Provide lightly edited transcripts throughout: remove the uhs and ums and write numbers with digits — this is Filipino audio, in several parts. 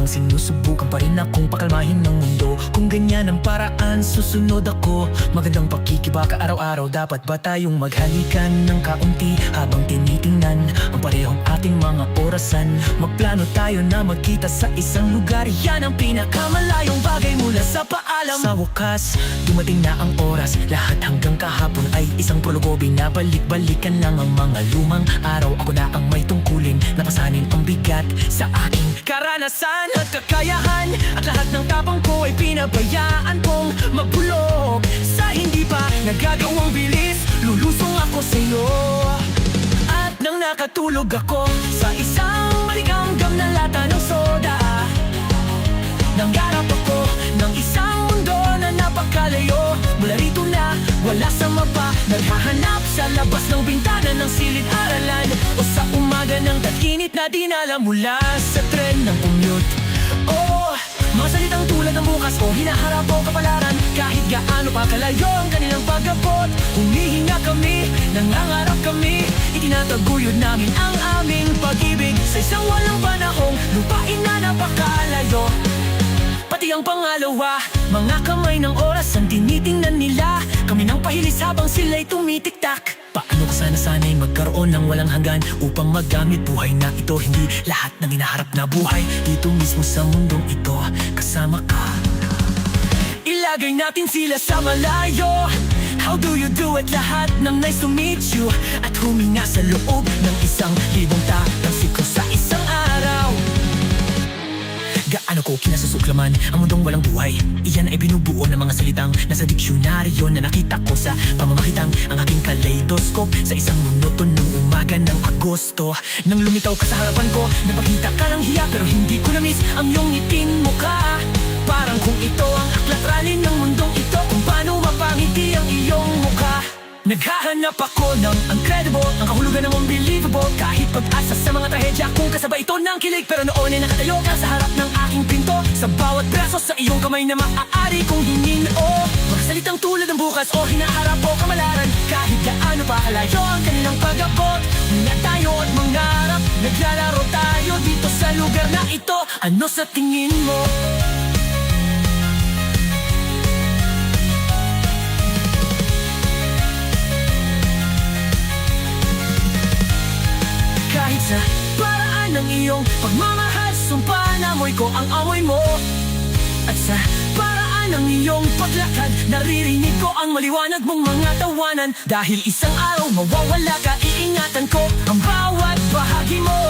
sinusubukan pa rin akong pakalmahin ng mundo. Kung ganyan ang paraan, susunod ako. Magandang pakikibaka araw-araw. Dapat ba tayong maghalikan ng kaunti habang tinitingnan ang parehong ating mga orasan? Magplano tayo na magkita sa isang lugar. Yan ang pinakamalayong bagay mula sa paalam. Sa wakas, dumating na ang oras. Lahat hanggang kahapon ay isang prologo. Binabalik-balikan lang ang mga lumang araw. Ako na ang may tungkulin, napasanin ang bigat sa aking karanasan at kakayahan. At lahat ng tapang ko ay pinabayaan kong magbulok. Sa hindi pa nagagawang bilis, lulusong ako sa'yo. At nang nakatulog ako sa isang maligamgam na lata ng soda, nanggarap ako ng isang mundo na napakalayo. Mula rito na wala sa mapa, naghahanap sa labas ng bintana ng silid-aralan, o sa umaga ng tag-init na dinala mula sa tren ng commute. Oh, mga salitang tulad ng bukas o hinaharap o kapalaran. Kahit gaano pa kalayo ang kanilang pag-abot, humihinga kami, nangangarap kami. Itinataguyod namin ang aming pag-ibig sa isang walang panahong lupain na napakalayo. Pati ang pangalawa, mga kamay ng oras ang tinitingnan nila. Kami nang pahilis habang sila'y tumitiktak. Paano ko sana'y magkaroon ng walang hanggan upang magamit buhay na ito? Hindi lahat ng hinaharap na buhay dito mismo sa mundong ito kasama ka. Ilagay natin sila sa malayo. How do you do it? Lahat ng nice to meet you. At huminga sa loob ng 1,000 taong siklo sa isang araw. Gaano ko kinasusuklaman ang mundong walang buhay. Iyan ay binubuo ng mga salitang nasa diksyonaryo na nakita ko sa pamamakitang ang aking kaleidoscope. Sa isang monotonong umaga ng Agosto, nang lumitaw ka sa harapan ko, napakita ka ng hiya pero hindi ko na-miss ang iyong ngiting mukha. Parang kung ito ang aklat ralin ng mundong ito, kung paano mapangiti ang iyong mukha. Naghahanap ako ng incredible, ang kahulugan ng unbelievable. Kahit pag-asa sa mga trahedya, kung kasabay ito ng kilig. Pero noon ay nakatayo ka sa harap ng aking pinto, sa bawat braso sa iyong kamay na maaari kong hingin. O mga salitang tulad ng bukas o hinaharap o kamalaran. Kahit gaano pa kalayo ang kanilang pag-abot, mula tayo at mangarap, naglalaro tayo dito sa lugar na ito. Ano sa tingin mo? Kahit sa paraan ng iyong pagmamahal, sumpa na amoy ko ang amoy mo. At sa paraan ng iyong paglakad, naririnig ko ang maliwanag mong mga tawanan. Dahil isang araw mawawala ka, iingatan ko ang bawat bahagi mo.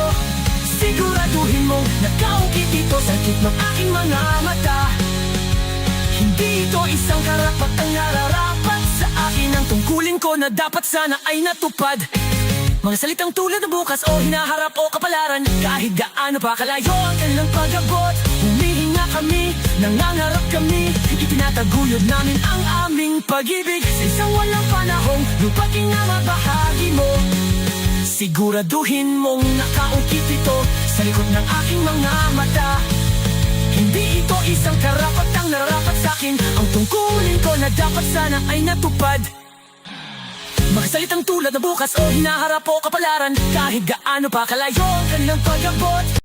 Siguraduhin mong nakaukit ito sa sakit ng aking mga mata. Hindi ito isang karapatang nararapat sa akin. Ang tungkulin ko na dapat sana ay natupad. Mga salitang tulad ng bukas o hinaharap o kapalaran. Kahit gaano pa kalayo ang kanilang pag-abot, humihinga kami, nangangarap kami. Itinataguyod namin ang aming pag-ibig sa isang walang panahong lupating na mabahagi mo. Siguraduhin mong nakaukit ito sa likod ng aking mga mata. Hindi ito isang karapatang nararapat sa akin. Ang tungkulin ko na dapat sana ay natupad. Mga salitang tulad na bukas o hinaharap o kapalaran. Kahit gaano pa kalayo ang kanilang pag-abot,